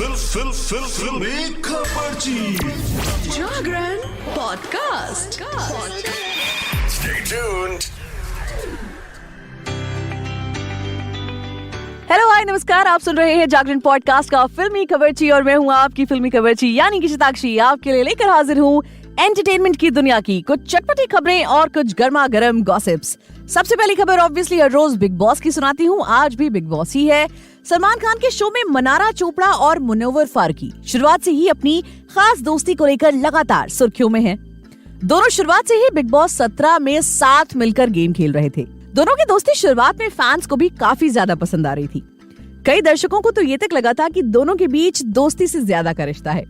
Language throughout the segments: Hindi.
फिल्मी खबरची Jagran podcast. Stay tuned. Hello hi नमस्कार, आप सुन रहे हैं जागरण पॉडकास्ट का फिल्मी खबरची और मैं हूँ आपकी फिल्मी खबरची यानी कि शताक्षी। आपके लिए लेकर हाजिर हूँ एंटरटेनमेंट की दुनिया की कुछ चटपटी खबरें और कुछ गर्मा गर्म गॉसिप्स। सबसे पहली खबर ऑब्वियसली हर रोज बिग बॉस की सुनाती हूँ। आज भी बिग बॉस ही है। सलमान खान के शो में मनारा चोपड़ा और मुनव्वर फारूकी शुरुआत से ही अपनी खास दोस्ती को लेकर लगातार सुर्खियों में हैं। दोनों शुरुआत से ही बिग बॉस 17 में साथ मिलकर गेम खेल रहे थे। दोनों की दोस्ती शुरुआत में फैंस को भी काफी ज्यादा पसंद आ रही थी। कई दर्शकों को तो ये तक लगा था कि दोनों के बीच दोस्ती से ज्यादा का रिश्ता है।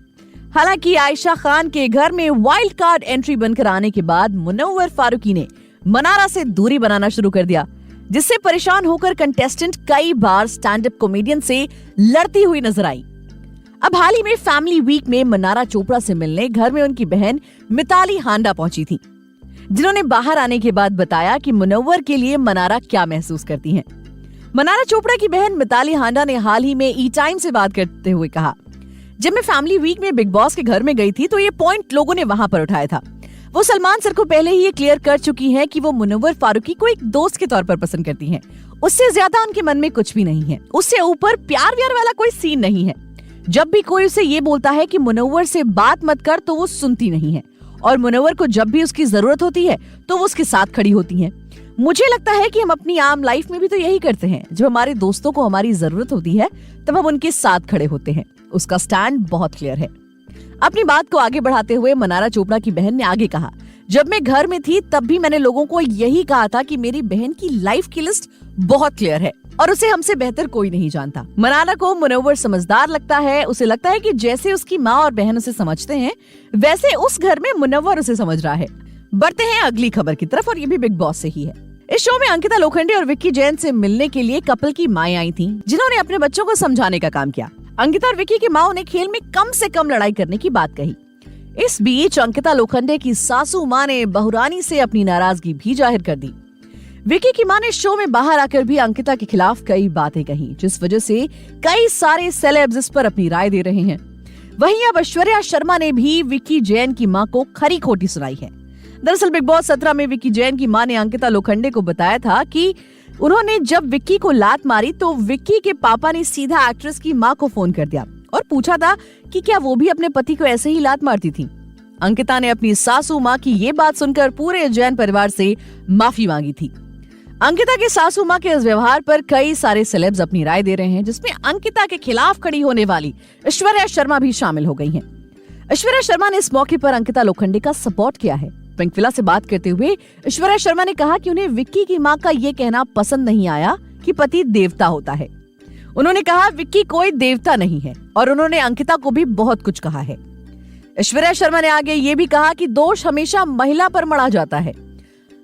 हालांकि आयशा खान के घर में वाइल्ड कार्ड एंट्री बनकर आने के बाद मुनव्वर फारूकी ने मनारा से दूरी बनाना शुरू कर दिया, जिससे परेशान होकर कंटेस्टेंट कई बार स्टैंड अप कॉमेडियन से लड़ती हुई नजर आई। अब हाल ही में फैमिली वीक में मनारा चोपड़ा से मिलने घर में उनकी बहन मिताली हांडा पहुंची थी, जिन्होंने बाहर आने के बाद बताया कि मुनव्वर के लिए मनारा क्या महसूस करती हैं। मनारा चोपड़ा की बहन मिताली हांडा ने हाल ही में ई टाइम से बात करते हुए कहा, जब मैं फैमिली वीक में बिग बॉस के घर में गई थी तो ये पॉइंट लोगों ने वहां पर उठाया था। वो सलमान सर को पहले ही ये क्लियर कर चुकी हैं कि वो मुनव्वर फारूकी को एक दोस्त के तौर पर पसंद करती हैं। उससे ज्यादा उनके मन में कुछ भी नहीं है। उससे ऊपर प्यार व्यार वाला कोई सीन नहीं है। जब भी कोई उसे ये बोलता है कि मुनव्वर से बात मत कर तो वो सुनती नहीं है, और मुनव्वर को जब भी उसकी जरूरत होती है तो वो उसके साथ खड़ी होती हैं। मुझे लगता है कि हम अपनी आम लाइफ में भी तो यही करते हैं। जब हमारे दोस्तों को हमारी जरूरत होती है तब हम उनके साथ खड़े होते हैं। उसका स्टैंड बहुत क्लियर है। अपनी बात को आगे बढ़ाते हुए मनारा चोपड़ा की बहन ने आगे कहा, जब मैं घर में थी तब भी मैंने लोगों को यही कहा था कि मेरी बहन की लाइफ की लिस्ट बहुत क्लियर है और उसे हमसे बेहतर कोई नहीं जानता। मनारा को मुनव्वर समझदार लगता है। उसे लगता है कि जैसे उसकी माँ और बहन उसे समझते हैं वैसे उस घर में मुनव्वर उसे समझ रहा है। बढ़ते हैं अगली खबर की तरफ और ये भी बिग बॉस से ही है। इस शो में अंकिता लोखंडे और विक्की जैन से मिलने के लिए कपल की माएं आई थीं, जिन्होंने अपने बच्चों को समझाने का काम किया। अंकिता और विक्की की माँ ने खेल में कम से कम लड़ाई करने की बात कही। इस बीच अंकिता लोखंडे की सासू माँ ने बहुरानी से अपनी नाराजगी भी जाहिर कर दी। विक्की की माँ ने शो में बाहर आकर भी अंकिता के खिलाफ कई बातें कही, जिस वजह से कई सारे सेलेब्स इस पर अपनी राय दे रहे हैं। वहीं अब ऐश्वर्या शर्मा ने भी विक्की जैन की माँ को खरी खोटी सुनाई है। दरअसल बिग बॉस 17 में विक्की जैन की माँ ने अंकिता लोखंडे को बताया था कि उन्होंने जब विक्की को लात मारी तो विक्की के पापा ने सीधा एक्ट्रेस की माँ को फोन कर दिया और पूछा था कि क्या वो भी अपने पति को ऐसे ही लात मारती थी। अंकिता ने अपनी सासू माँ की ये बात सुनकर पूरे जैन परिवार से माफी मांगी थी। अंकिता के सासू माँ के इस व्यवहार पर कई सारे सेलेब्स अपनी राय दे रहे हैं, जिसमें अंकिता के खिलाफ खड़ी होने वाली ऐश्वर्या शर्मा भी शामिल हो गई हैं। ऐश्वर्या शर्मा ने इस मौके पर अंकिता लोखंडे का सपोर्ट किया है। पिंक विला से बात करते हुए ऐश्वर्या शर्मा ने कहा कि उन्हें विक्की की माँ का ये कहना पसंद नहीं आया कि पति देवता होता है। उन्होंने कहा विक्की कोई देवता नहीं है और उन्होंने अंकिता को भी बहुत कुछ कहा है। ऐश्वर्या शर्मा ने आगे ये भी कहा कि दोष हमेशा महिला पर मढ़ा जाता है।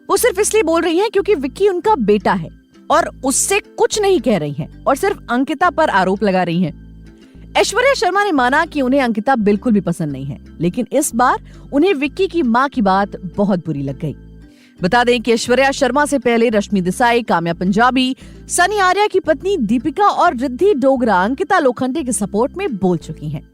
वो सिर्फ इसलिए बोल रही हैं क्योंकि विक्की उनका बेटा है और उससे कुछ नहीं कह रही हैं और सिर्फ अंकिता पर आरोप लगा रही हैं। ऐश्वर्या शर्मा ने माना कि उन्हें अंकिता बिल्कुल भी पसंद नहीं है, लेकिन इस बार उन्हें विक्की की माँ की बात बहुत बुरी लग गई। बता दें कि ऐश्वर्या शर्मा से पहले रश्मि देसाई, काम्या पंजाबी, सनी आर्या की पत्नी दीपिका और रिद्धि डोगरा अंकिता लोखंडे के सपोर्ट में बोल चुकी हैं।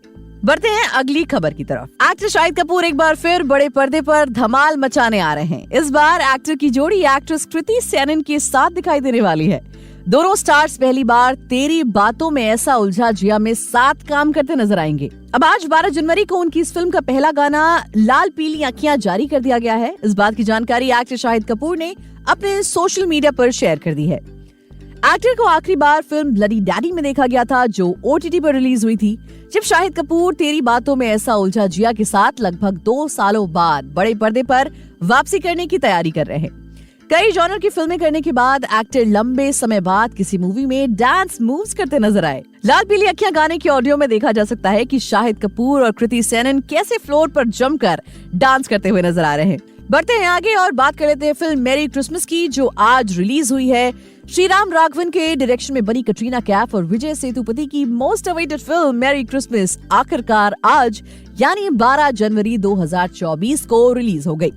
बढ़ते हैं अगली खबर की तरफ। एक्टर शाहिद कपूर एक बार फिर बड़े पर्दे पर धमाल मचाने आ रहे हैं। इस बार एक्टर की जोड़ी एक्ट्रेस कृति सेनन के साथ दिखाई देने वाली है। दोनों स्टार्स पहली बार तेरी बातों में ऐसा उलझा जिया में साथ काम करते नजर आएंगे। अब आज 12 जनवरी को उनकी इस फिल्म का पहला गाना लाल पीली आँखियां जारी कर दिया गया है। इस बात की जानकारी एक्टर शाहिद कपूर ने अपने सोशल मीडिया पर शेयर कर दी है। एक्टर को आखिरी बार फिल्म ब्लडी डैडी में देखा गया था, जो OTT पर रिलीज हुई थी, जब शाहिद कपूर तेरी बातों में ऐसा उलझा जिया के साथ लगभग 2 सालों बाद बड़े पर्दे पर वापसी करने की तैयारी कर रहे हैं। कई जॉनर की फिल्में करने के बाद एक्टर लंबे समय बाद किसी मूवी में डांस मूव्स करते नजर आए। लाल पीली अखियां गाने की ऑडियो में देखा जा सकता है कि शाहिद कपूर और कृति सेनन कैसे फ्लोर पर जमकर डांस करते हुए नजर आ रहे हैं। बढ़ते हैं आगे और बात कर लेते हैं फिल्म मैरी क्रिसमस की, जो आज रिलीज हुई है। श्रीराम राघवन के डायरेक्शन में बनी कटरीना कैफ और विजय सेतुपति की most awaited film merry Christmas आखिरकार आज यानी 12 जनवरी 2024 को रिलीज हो गई।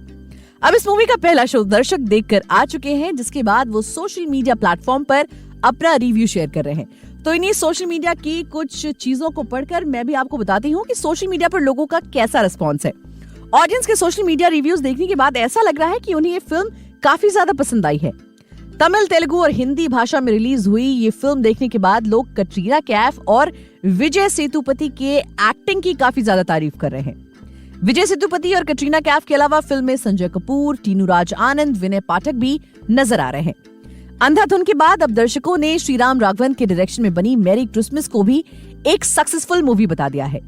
अब इस मूवी का पहला शो दर्शक देखकर आ चुके हैं, जिसके बाद वो सोशल मीडिया प्लेटफॉर्म पर अपना रिव्यू शेयर कर रहे हैं। तो इन्हीं सोशल मीडिया की कुछ चीजों को पढ़कर मैं भी आपको बताती हूँ कि सोशल मीडिया पर लोगों का कैसा रिस्पॉन्स है। ऑडियंस के सोशल मीडिया रिव्यूज देखने के बाद ऐसा लग रहा है कि उन्हें ये फिल्म काफी ज्यादा पसंद आई है। तमिल, तेलुगु और हिंदी भाषा में रिलीज हुई ये फिल्म देखने के बाद लोग कटरीना कैफ और विजय सेतुपति के एक्टिंग की काफी ज्यादा तारीफ कर रहे हैं। विजय सेतुपति और कटरीना कैफ के अलावा फिल्म में संजय कपूर, टीनू राज आनंद, विनय पाठक भी नजर आ रहे हैं। अंधाधुन के बाद अब दर्शकों ने श्रीराम राघवन के डायरेक्शन में बनी मैरी क्रिसमस को भी एक सक्सेसफुल मूवी बता दिया है।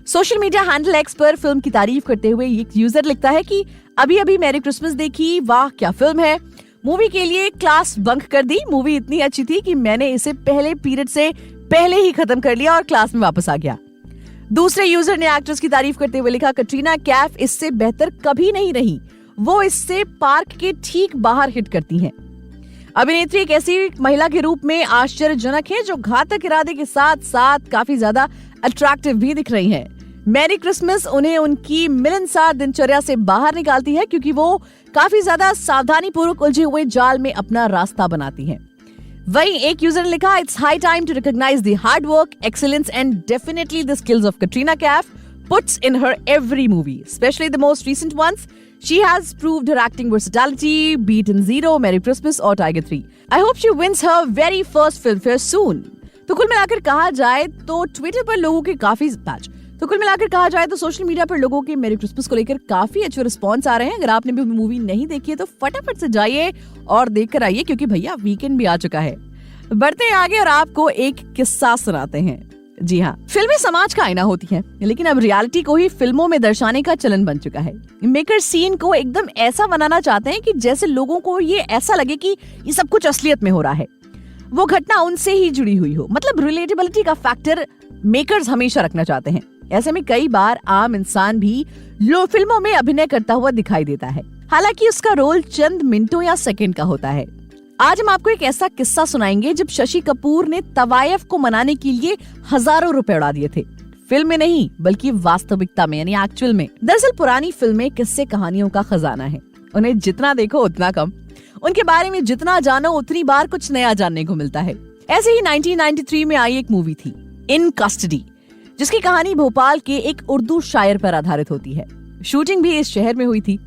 सोशल मीडिया हैंडल एक्स पर फिल्म की तारीफ करते हुए एक यूजर लिखता है कि अभी मैरी क्रिसमस देखी, वाह क्या फिल्म है, मूवी के लिए क्लास बंक कर दी, मूवी इतनी अच्छी थी कि मैंने इसे पहले पीरियड से पहले ही खत्म कर लिया और क्लास में वापस आ गया। दूसरे यूजर ने एक्ट्रेस की तारीफ करते हुए लिखा, कटरीना कैफ इससे बेहतर कभी नहीं रही, वो इससे पार्क के ठीक बाहर हिट करती हैं। अभिनेत्री एक ऐसी महिला के रूप में आश्चर्यजनक है जो घातक इरादे के साथ साथ काफी ज्यादा अट्रैक्टिव भी दिख रही हैं। मैरी क्रिसमस उन्हें उनकी मिलनसार दिनचर्या से बाहर निकालती है क्योंकि वो काफी ज्यादा सावधानी पूर्वक उलझे हुए जाल में अपना रास्ता बनाती हैं। वहीं एक यूजर ने लिखा, it's high time to recognise the hard work, excellence and definitely the skills of Katrina Kaif puts in her every movie, especially the most recent ones. She has proved her acting versatility, be it in Zero, Merry Christmas or Tiger 3. I hope she wins her very first Filmfare soon. तो कुल मिलाकर कहा जाए तो ट्विटर पर लोगों के काफी सोशल मीडिया पर लोगों के मेरी क्रिसमस को लेकर काफी अच्छे रिस्पॉन्स आ रहे हैं। अगर आपने भी मूवी नहीं देखी है तो फटाफट से जाइए और देख कर आइए क्योंकि भैया वीकेंड भी आ चुका है। बढ़ते हैं आगे और आपको एक किस्सा सुनाते हैं। जी हाँ, फिल्में समाज का आईना होती हैं, लेकिन अब रियलिटी को ही फिल्मों में दर्शाने का चलन बन चुका है। मेकर सीन को एकदम ऐसा बनाना चाहते हैं कि जैसे लोगों को ये ऐसा लगे कि ये सब कुछ असलियत में हो रहा है, वो घटना उनसे ही जुड़ी हुई हो। मतलब रिलेटेबिलिटी का फैक्टर मेकर्स हमेशा रखना चाहते हैं। ऐसे में कई बार आम इंसान भी फिल्मों में अभिनय करता हुआ दिखाई देता है, हालांकि उसका रोल चंद मिनटों या सेकंड का होता है। आज हम आपको एक ऐसा किस्सा सुनाएंगे जब शशि कपूर ने तवायफ को मनाने के लिए हजारों रुपए उड़ा दिए थे। फिल्म में नहीं बल्कि वास्तविकता में, यानी एक्चुअल में। दरअसल पुरानी फिल्में किस्से कहानियों का खजाना है, उन्हें जितना देखो उतना कम, उनके बारे में जितना जानो उतनी बार कुछ नया जानने को मिलता है। ऐसे ही 1993 में आई एक मूवी थी इन कस्टडी, जिसकी कहानी भोपाल के एक उर्दू शायर पर आधारित होती है। शूटिंग भी इस शहर में हुई थी।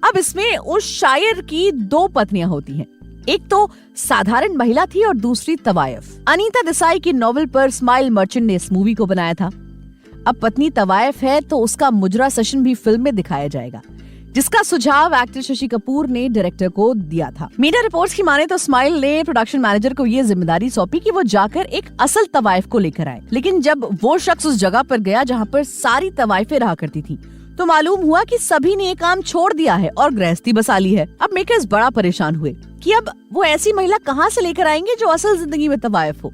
अब इसमें उस शायर की दो पत्नियां होती हैं, एक तो साधारण महिला थी और दूसरी तवायफ। अनीता देसाई की नॉवेल पर स्माइल मर्चेंट ने इस मूवी को बनाया था। अब पत्नी तवायफ है तो उसका मुजरा सेशन भी फिल्म में दिखाया जाएगा, जिसका सुझाव एक्टर शशि कपूर ने डायरेक्टर को दिया था। मीडिया रिपोर्ट्स की माने तो स्माइल ने प्रोडक्शन मैनेजर को ये जिम्मेदारी सौंपी कि वो जाकर एक असल तवायफ को लेकर आए। लेकिन जब वो शख्स उस जगह पर गया जहाँ पर सारी तवायफें रहा करती थी, तो मालूम हुआ कि सभी ने ये काम छोड़ दिया है और गृहस्थी बसा ली है। अब मेकर्स बड़ा परेशान हुए कि अब वो ऐसी महिला कहाँ से लेकर आएंगे जो असल जिंदगी में तवायफ हो।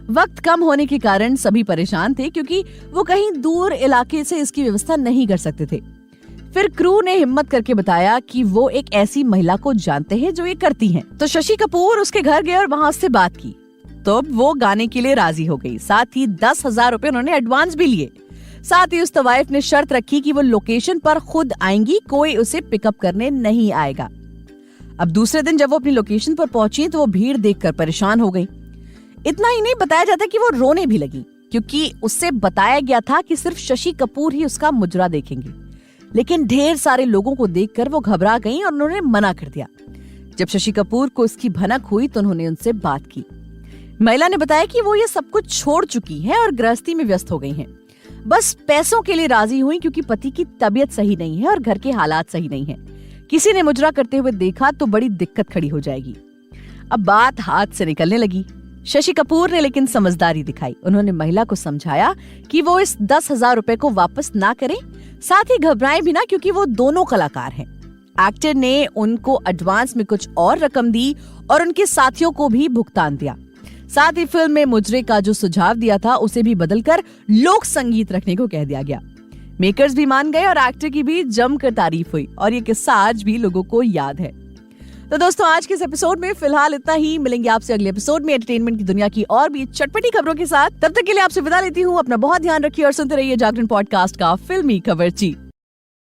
वक्त कम होने के कारण सभी परेशान थे क्योंकि वो कहीं दूर इलाके से इसकी व्यवस्था नहीं कर सकते थे। फिर क्रू ने हिम्मत करके बताया कि वो एक ऐसी महिला को जानते हैं जो ये करती हैं। तो शशि कपूर उसके घर गए और वहाँ उससे बात की, तो वो गाने के लिए राजी हो गई। साथ ही 10,000 रुपए उन्होंने एडवांस भी लिए। साथ ही उस तवायफ ने शर्त रखी कि वो लोकेशन पर खुद आएंगी, कोई उसे पिकअप करने नहीं आएगा। अब दूसरे दिन जब वो अपनी लोकेशन पर पहुंची तो वो भीड़ देखकर परेशान हो गई। इतना ही नहीं, बताया जाता कि वो रोने भी लगी क्योंकि उससे बताया गया था कि सिर्फ शशि कपूर ही उसका मुजरा देखेंगे। लेकिन ढेर सारे लोगों को देखकर वो घबरा गईं और उन्होंने मना कर दिया। जब शशि कपूर को इसकी भनक हुई तो उन्होंने उनसे बात की। महिला ने बताया कि वो ये सब कुछ छोड़ चुकी है और गृहस्थी में व्यस्त हो गई हैं। बस पैसों के लिए राजी हुई क्योंकि पति की तबीयत सही नहीं है और घर के हालात सही नहीं है। किसी ने मुजरा करते हुए देखा तो बड़ी दिक्कत खड़ी हो जाएगी। अब बात हाथ से निकलने लगी। शशि कपूर ने लेकिन समझदारी दिखाई। उन्होंने महिला को समझाया कि वो इस 10,000 रुपए को वापस ना करें, साथ ही घबराएं भी ना क्योंकि वो दोनों कलाकार हैं। एक्टर ने उनको एडवांस में कुछ और रकम दी और उनके साथियों को भी भुगतान दिया। साथ ही फिल्म में मुजरे का जो सुझाव दिया था उसे भी बदलकर लोक संगीत रखने को कह दिया गया। मेकर्स भी मान गए और एक्टर की भी जमकर तारीफ हुई और ये किस्सा आज भी लोगों को याद है। तो दोस्तों, आज के इस एपिसोड में फिलहाल इतना ही। मिलेंगे आपसे अगले एपिसोड में एंटरटेनमेंट की दुनिया की और भी चटपटी खबरों के साथ। तब तक के लिए आपसे विदा लेती हूँ। अपना बहुत ध्यान रखिए और सुनते रहिए जागरण पॉडकास्ट का फिल्मी खबरची।